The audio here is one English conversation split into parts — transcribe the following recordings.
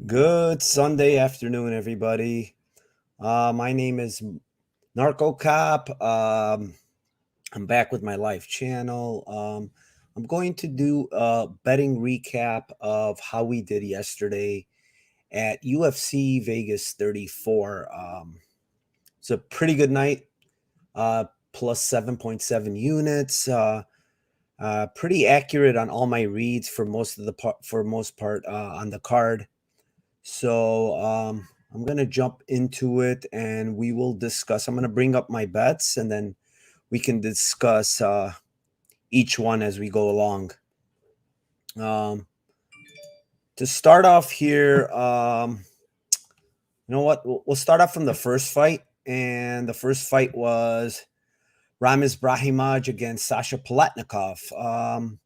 Good Sunday afternoon, everybody. My name is Narco Cop. I'm back with my live channel. I'm going to do a betting recap of how we did yesterday at UFC Vegas 34. It's a pretty good night, plus 7.7 units. Pretty accurate on all my reads for most part on the card. So I'm going to jump into it and we will discuss. I'm going to bring up my bets and then we can discuss each one as we go along. Um, to start off here, you know what? We'll start off from the first fight. And the first fight was Ramiz Brahimaj against Sasha Palatnikov.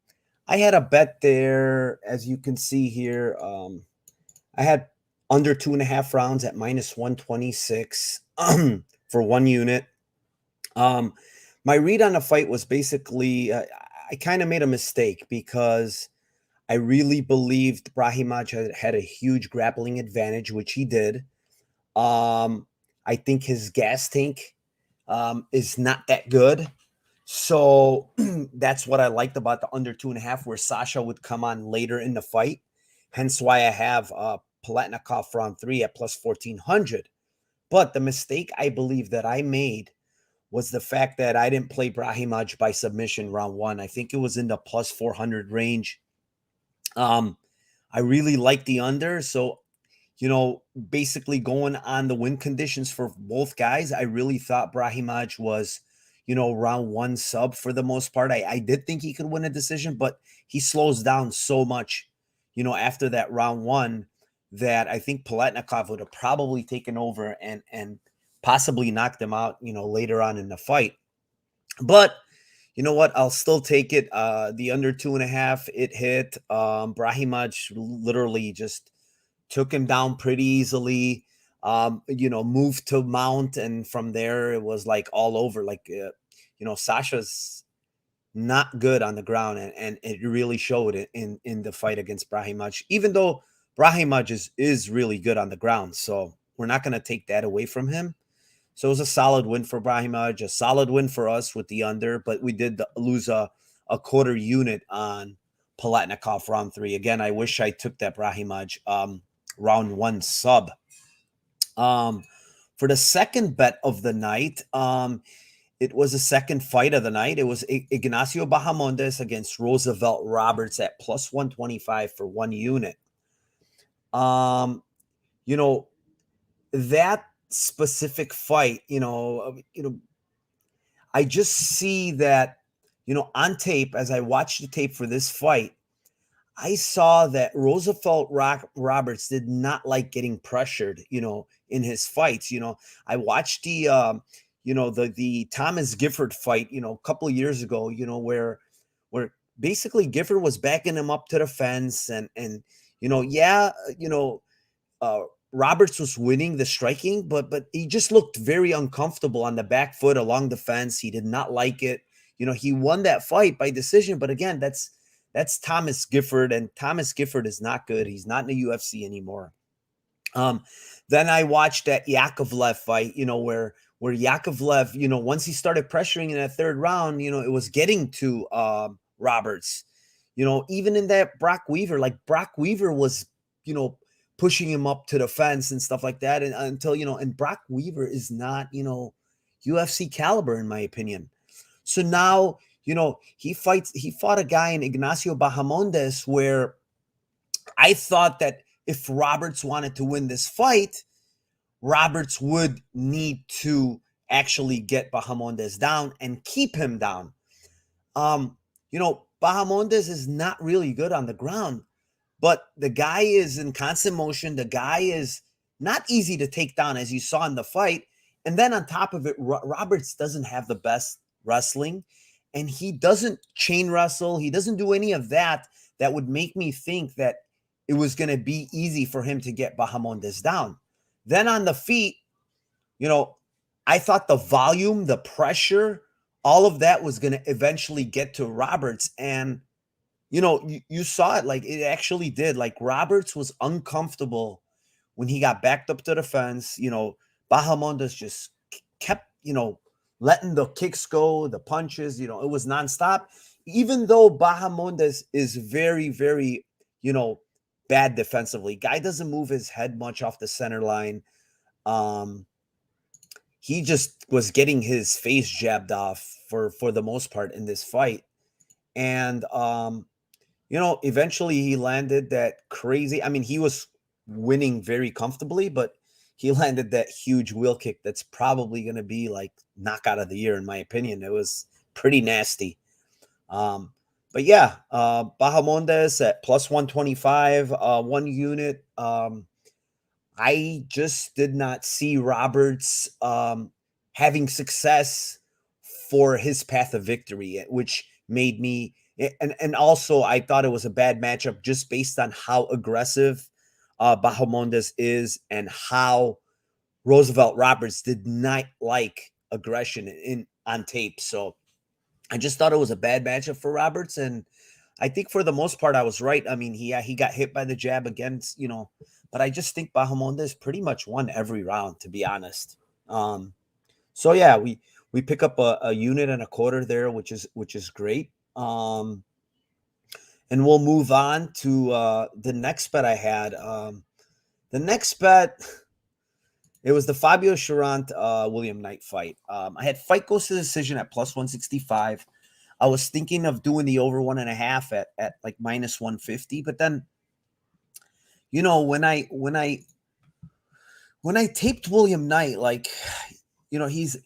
I had a bet there, as you can see here. I had under 2.5 rounds at minus 126 for 1 unit. My read on the fight was basically I kind of made a mistake because I really believed Brahimaj had a huge grappling advantage, which he did. I think his gas tank is not that good. So that's what I liked about the under 2.5, where Sasha would come on later in the fight. Hence why I have Palatnikov round 3 at plus 1400. But the mistake I believe that I made was the fact that I didn't play Brahimaj by submission round 1. I think it was in the plus 400 range. I really like the under. So, basically going on the win conditions for both guys, I really thought Brahimaj was, round 1 sub for the most part. I did think he could win a decision, but he slows down so much, after that round 1 that I think Palatnikov would have probably taken over and possibly knocked him out, later on in the fight. But you know what? I'll still take it. The under 2.5, it hit. Brahimaj literally just took him down pretty easily. Moved to mount, and from there it was like all over. Like, Sasha's not good on the ground, and it really showed it in the fight against Brahimaj. Even though Brahimaj is really good on the ground, so we're not going to take that away from him. So it was a solid win for Brahimaj, a solid win for us with the under, but we did lose a quarter unit on Palatnikov round 3. Again, I wish I took that Brahimaj round 1 sub. For the second bet of the night, it was the second fight of the night. It was Ignacio Bahamondes against Roosevelt Roberts at plus 125 for 1 unit. That specific fight, I just see that, on tape, as I watched the tape for this fight, I saw that Roosevelt Roberts did not like getting pressured, in his fights. I watched the Thomas Gifford fight, a couple of years ago, where basically Gifford was backing him up to the fence and Roberts was winning the striking, but he just looked very uncomfortable on the back foot along the fence. He did not like it. He won that fight by decision, but again, that's Thomas Gifford, and Thomas Gifford is not good. He's not in the UFC anymore. Then I watched that Yakovlev fight, where Yakovlev, once he started pressuring in that third round, it was getting to Roberts. Even in that Brock Weaver, like Brock Weaver was, pushing him up to the fence and stuff like that, and until and Brock Weaver is not, UFC caliber in my opinion. So now, he fought a guy in Ignacio Bahamondes where I thought that if Roberts wanted to win this fight, Roberts would need to actually get Bahamondes down and keep him down. Bahamondes is not really good on the ground, but the guy is in constant motion. The guy is not easy to take down, as you saw in the fight. And then on top of it, Roberts doesn't have the best wrestling, and he doesn't chain wrestle. He doesn't do any of that would make me think that it was going to be easy for him to get Bahamondes down. Then on the feet, I thought the volume, the pressure, all of that was going to eventually get to Roberts. And, you saw it, like it actually did. Like Roberts was uncomfortable when he got backed up to the fence, Bahamondes just kept, letting the kicks go, the punches, it was nonstop. Even though Bahamondes is very, very, bad defensively. Guy doesn't move his head much off the center line. He just was getting his face jabbed off for the most part in this fight. And eventually he landed that crazy. I mean, he was winning very comfortably, but he landed that huge wheel kick that's probably going to be like knockout of the year, in my opinion. It was pretty nasty. But yeah, Bahamondes at plus 125, 1 unit. I just did not see Roberts having success for his path of victory, which made me, and also I thought it was a bad matchup just based on how aggressive Bahamondes is and how Roosevelt Roberts did not like aggression on tape. So I just thought it was a bad matchup for Roberts, and I think for the most part I was right. I mean, he got hit by the jab against, but I just think Bahamondes pretty much won every round, to be honest. So yeah, we pick up a unit and a quarter there, which is great. And we'll move on to the next bet I had. The next bet, it was the Fabio Charant William Knight fight. I had fight goes to decision at plus 165. I was thinking of doing the over 1.5 at like minus 150, but then, when I taped William Knight, like, he's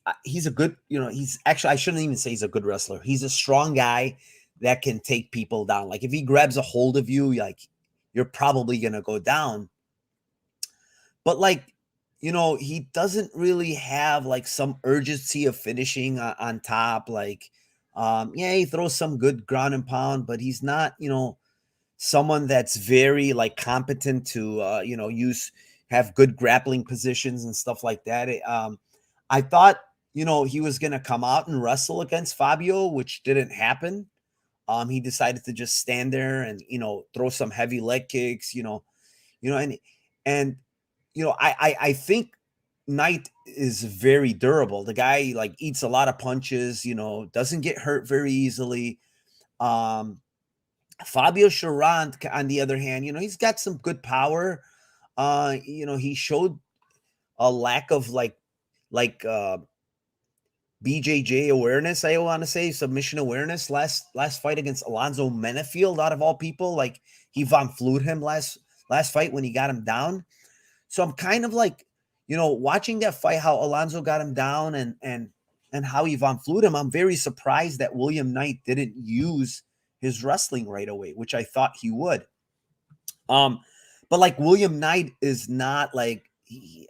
a good, he's actually, I shouldn't even say he's a good wrestler. He's a strong guy that can take people down. Like if he grabs a hold of you, like you're probably going to go down. But like, he doesn't really have like some urgency of finishing on top. Like, yeah, he throws some good ground and pound, but he's not, someone that's very like competent to, have good grappling positions and stuff like that. I thought, he was going to come out and wrestle against Fabio, which didn't happen. He decided to just stand there and, throw some heavy leg kicks, and I think Knight is very durable. The guy like eats a lot of punches, doesn't get hurt very easily. Fabio Charant, on the other hand, he's got some good power. He showed a lack of like BJJ awareness. I want to say submission awareness last fight against Alonzo Menefield, out of all people. Like he Von Flued him last fight when he got him down. So I'm kind of like, watching that fight, how Alonzo got him down and how he Von Flued him. I'm very surprised that William Knight didn't use his wrestling right away, which I thought he would. But like William Knight is not like he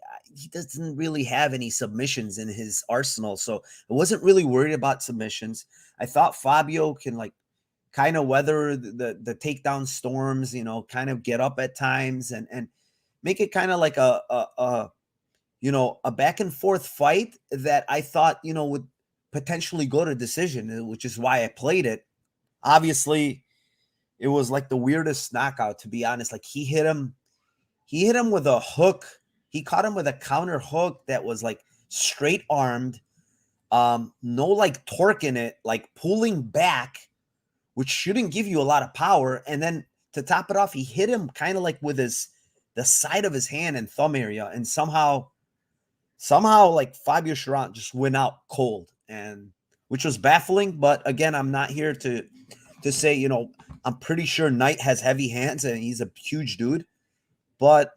doesn't really have any submissions in his arsenal, so I wasn't really worried about submissions. I thought Fabio can like kind of weather the takedown storms, kind of get up at times and make it kind of like a back and forth fight that I thought, would potentially go to decision, which is why I played it. Obviously, it was like the weirdest knockout, to be honest. Like he hit him with a hook. He caught him with a counter hook that was like straight armed, no like torque in it, like pulling back, which shouldn't give you a lot of power. And then to top it off, he hit him kind of like with the side of his hand and thumb area, and somehow like Fabio Charant just went out cold, and which was baffling. But again, I'm not here to say, I'm pretty sure Knight has heavy hands and he's a huge dude, but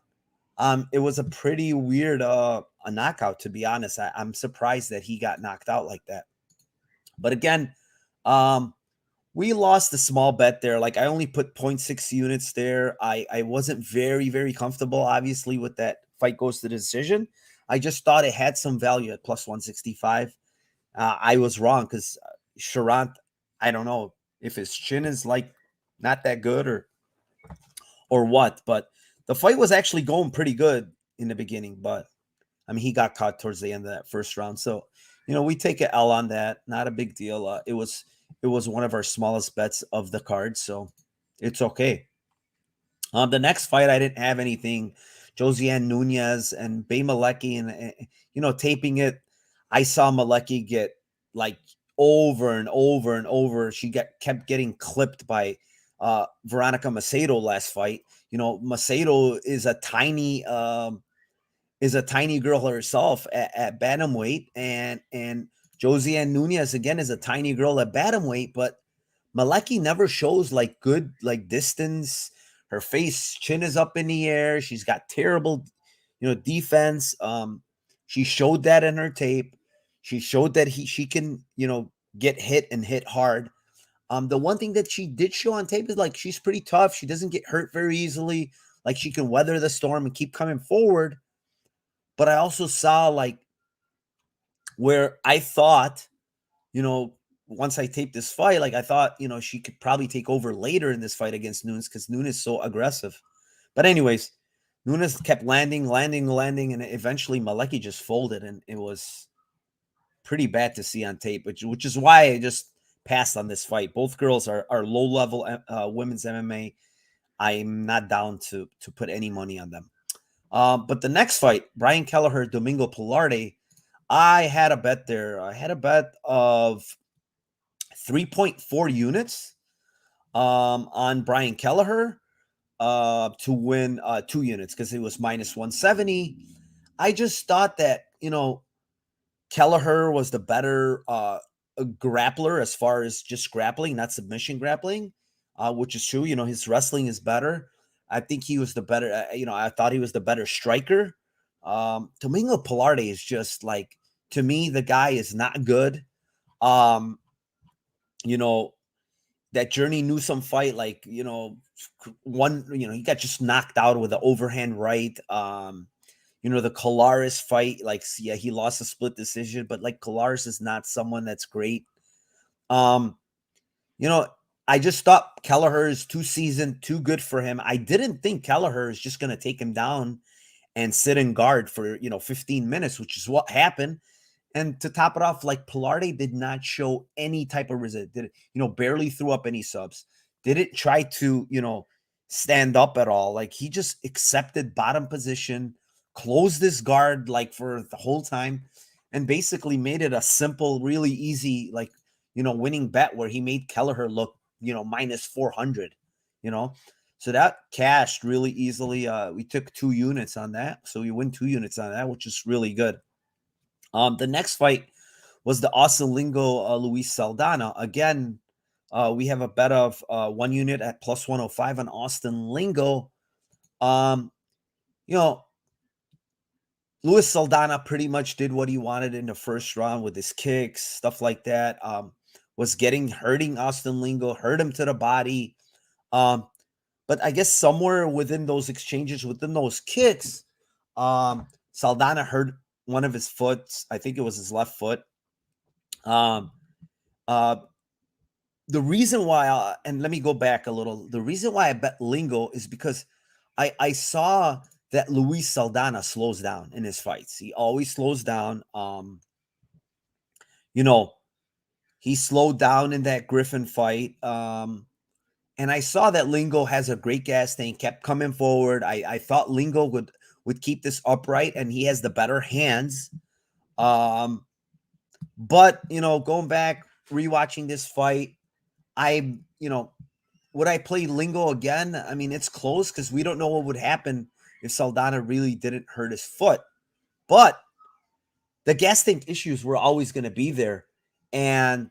it was a pretty weird a knockout, to be honest. I'm surprised that he got knocked out like that. But again, we lost a small bet there. Like I only put 0.6 units there. I wasn't very, very comfortable, obviously, with that fight goes to the decision. I just thought it had some value at plus 165. I was wrong because Charant, I don't know if his chin is like not that good or what, but the fight was actually going pretty good in the beginning, but I mean, he got caught towards the end of that first round. So, we take an L on that. Not a big deal. It was one of our smallest bets of the card, so it's okay. The next fight, I didn't have anything Josiane Nunes and Bay Maleki, and taping it. I saw Maleki get like over and over and over. She kept getting clipped by Veronica Macedo last fight. Macedo is a tiny girl herself at bantamweight, and Josiane Nunes again is a tiny girl at bantamweight, but Maleki never shows like good like distance. Her chin is up in the air. She's got terrible, defense. She showed that in her tape. She showed that she can, get hit and hit hard. The one thing that she did show on tape is like she's pretty tough. She doesn't get hurt very easily. Like she can weather the storm and keep coming forward. But I also saw like where I thought, once I taped this fight, like I thought, she could probably take over later in this fight against Nunes because Nunes is so aggressive. But anyways, Nunes kept landing, and eventually Maleki just folded, and it was pretty bad to see on tape, which is why I just passed on this fight. Both girls are low level women's MMA. I'm not down to put any money on them. But the next fight, Brian Kelleher, Domingo Pilarte, I had a bet there. I had a bet of 3.4 units on Brian Kelleher to win 2 units because it was minus 170. I just thought that, Kelleher was the better grappler as far as just grappling, not submission grappling, which is true. His wrestling is better. I think he was the better, I thought he was the better striker. Domingo Pilarte is just like, to me, the guy is not good. That Journey Newsome fight, like, he got just knocked out with an overhand right. The Collares fight, like, yeah, he lost a split decision, but like Collares is not someone that's great. I just thought Kelleher is too seasoned, too good for him. I didn't think Kelleher is just going to take him down and sit in guard for, 15 minutes, which is what happened. And to top it off, like Pilarte did not show any type of resist. Barely threw up any subs. Didn't try to, stand up at all. Like he just accepted bottom position, closed his guard like for the whole time, and basically made it a simple, really easy, like, winning bet where he made Kelleher look, minus 400, So that cashed really easily. We took 2 units on that. So we win 2 units on that, which is really good. The next fight was the Austin Lingo Luis Saldana. Again, we have a bet of 1 unit at plus 105 on Austin Lingo. Luis Saldana pretty much did what he wanted in the first round with his kicks, stuff like that. Was hurting Austin Lingo, hurt him to the body. But I guess somewhere within those exchanges, within those kicks, Saldana hurt one of his foot. I think it was his left foot. The reason why, and let me go back a little. The reason why I bet Lingo is because I saw that Luis Saldana slows down in his fights. He always slows down. He slowed down in that Griffin fight. And I saw that Lingo has a great gas tank, kept coming forward. I thought Lingo would keep this upright, and he has the better hands. But going back, rewatching this fight, would I play Lingo again? I mean, it's close because we don't know what would happen if Saldana really didn't hurt his foot. But the gas tank issues were always going to be there. And,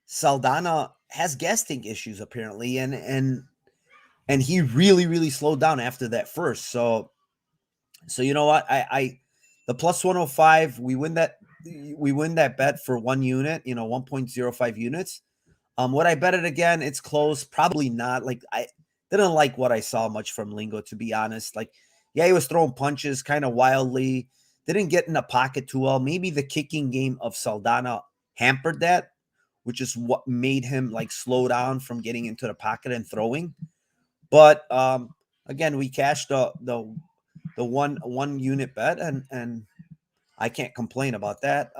Saldana has gas tank issues apparently. And he really, really slowed down after that first. So you know what? The plus 105, we win that bet for 1 unit, 1.05 units. Would I bet it again? It's close. Probably not. Like, I didn't like what I saw much from Lingo, to be honest. Like, yeah, he was throwing punches kind of wildly. Didn't get in the pocket too well. Maybe the kicking game of Saldana hampered that, which is what made him like slow down from getting into the pocket and throwing. But again, we cashed the 1 unit bet, and I can't complain about that.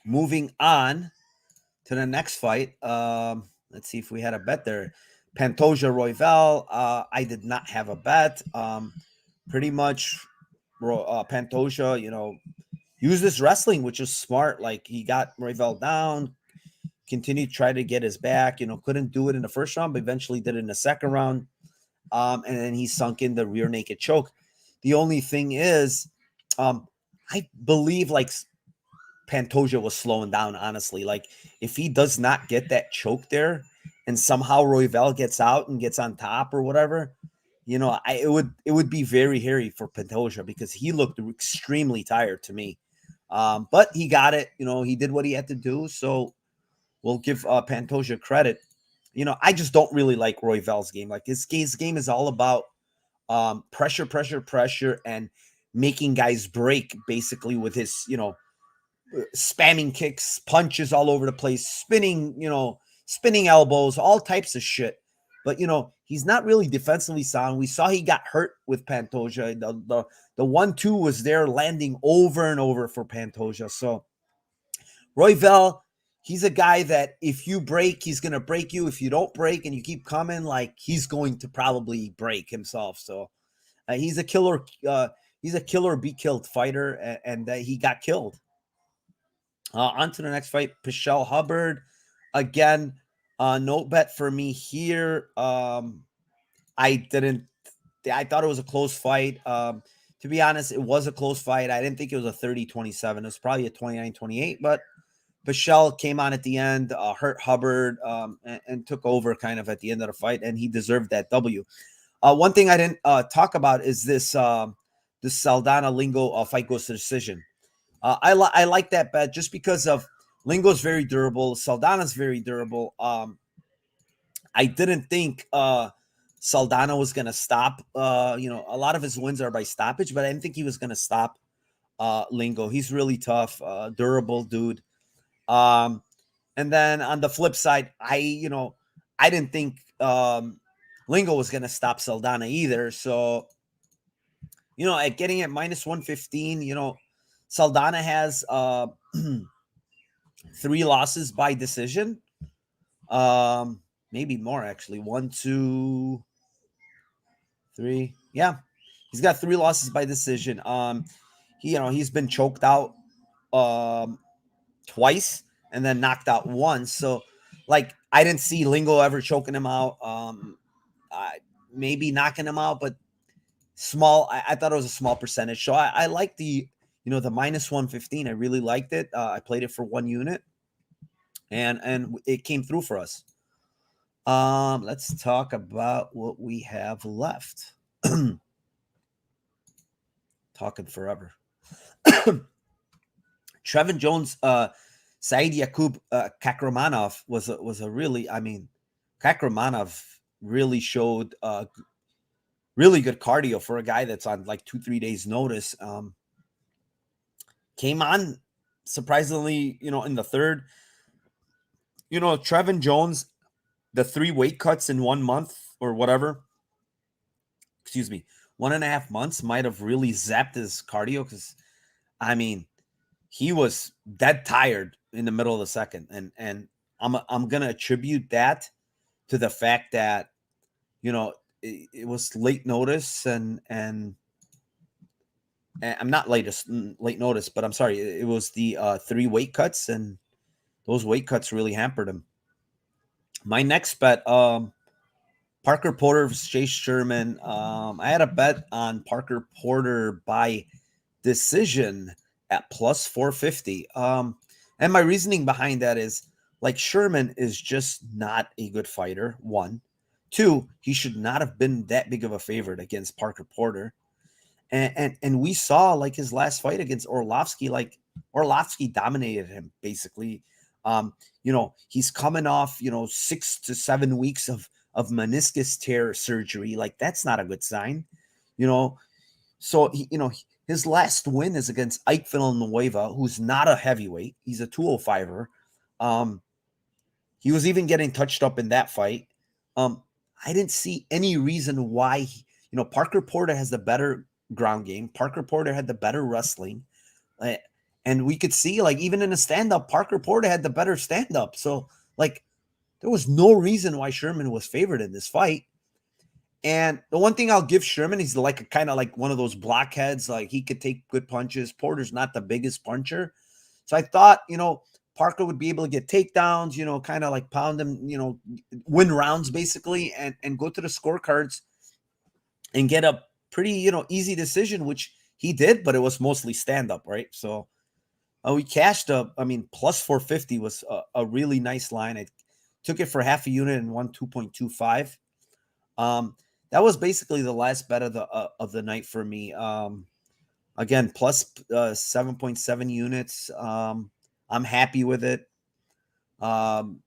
Moving on to the next fight. Let's see if we had a bet there. Pantoja Royval, I did not have a bet. Pretty much, Pantoja, used his wrestling, which is smart. Like, he got Royval down, continued to try to get his back. Couldn't do it in the first round, but eventually did it in the second round. And then he sunk in the rear naked choke. The only thing is, I believe like Pantoja was slowing down, honestly. Like, if he does not get that choke there and somehow Royval gets out and gets on top or whatever, it would be very hairy for Pantoja because he looked extremely tired to me. But he got it. He did what he had to do. So we'll give Pantoja credit. I just don't really like Royval's game. Like, his game is all about pressure, pressure, pressure, and making guys break basically with his, spamming kicks, punches all over the place, spinning elbows, all types of shit. But he's not really defensively sound. We saw he got hurt with Pantoja. The 1-2 was there landing over and over for Pantoja. So Royval, he's a guy that if you break, he's gonna break you. If you don't break and you keep coming, like, he's going to probably break himself. So he's a killer. He's a killer, be killed fighter, and he got killed. On to the next fight, Pichel Hubbard. Again, no bet for me here. I thought it was a close fight. To be honest, it was a close fight. I didn't think it was a 30-27. It was probably a 29-28, but Pichel came on at the end, hurt Hubbard, and took over kind of at the end of the fight, and he deserved that W. One thing I didn't talk about is this Saldana Lingo fight goes to decision. I like that bet just because of Lingo's very durable. Saldana's very durable. I didn't think Saldana was going to stop. A lot of his wins are by stoppage, but I didn't think he was going to stop Lingo. He's really tough, durable dude. And then on the flip side, I didn't think Lingo was going to stop Saldana either. So, at getting at minus 115, Saldana has 3 losses by decision. Maybe more actually. 1, 2, 3. Yeah. He's got 3 losses by decision. He's been choked out twice and then knocked out once. So, like, I didn't see Lingo ever choking him out. Maybe knocking him out, but small. I thought it was a small percentage. So I like the minus 115. I really liked it. I played it for 1 unit, and it came through for us. Let's talk about what we have left. Talking forever. Trevin Jones, Said Yakub Kakramanov was a really, Kakramanov really showed really good cardio for a guy that's on like 2-3 days notice. Came on surprisingly, in the third. Trevin Jones, the 3 weight cuts in 1 month or whatever, 1.5 months might have really zapped his cardio because, he was dead tired in the middle of the second. And I'm going to attribute that to the fact that, it was late notice and I'm not late notice, but I'm sorry. It was the 3 weight cuts, and those weight cuts really hampered him. My next bet, Parker Porter versus Chase Sherman. I had a bet on Parker Porter by decision at plus 450. And my reasoning behind that is, like, Sherman is just not a good fighter. 1, 2, he should not have been that big of a favorite against Parker Porter. And we saw, like, his last fight against Orlovsky, like, Orlovsky dominated him basically. He's coming off, 6 to 7 weeks of meniscus tear surgery. Like, that's not a good sign, So, his last win is against Ike Villanueva, who's not a heavyweight. He's a 205er. He was even getting touched up in that fight. I didn't see any reason why, Parker Porter has the better ground game. Parker Porter had the better wrestling. And we could see, like, even in a stand-up, Parker Porter had the better stand-up. So, like, there was no reason why Sherman was favored in this fight. And the one thing I'll give Sherman, he's like a kind of like one of those blockheads. Like he could take good punches. Porter's not the biggest puncher. So I thought, Parker would be able to get takedowns, kind of like pound him, win rounds basically, and go to the scorecards and get a pretty, easy decision, which he did, but it was mostly stand-up, right? So we cashed up. I mean, plus 450 was a really nice line. I took it for half a unit and won 2.25. That was basically the last bet of the night for me. Again, plus 7.7 units. I'm happy with it. The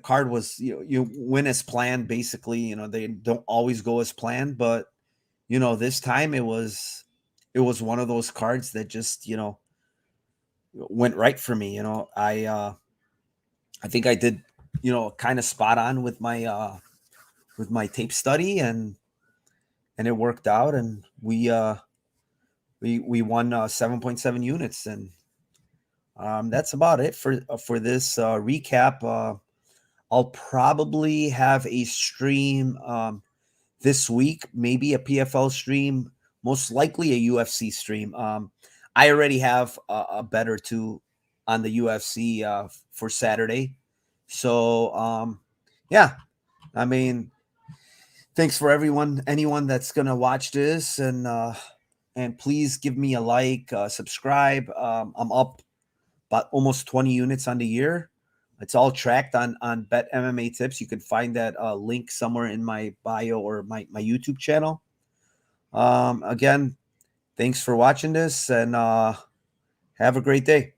card was, you win as planned. Basically, they don't always go as planned, but this time it was one of those cards that just went right for me. I think I did kind of spot on with my tape study, and it worked out, and we won 7.7 units, and that's about it for this recap. I'll probably have a stream this week, maybe a PFL stream, most likely a UFC stream. I already have a bet or two on the UFC for Saturday, so yeah. I mean, thanks for anyone that's gonna watch this, and please give me a like, subscribe. I'm up about almost 20 units on the year. It's all tracked on Bet MMA Tips. You can find that link somewhere in my bio or my YouTube channel. Again, thanks for watching this, and have a great day.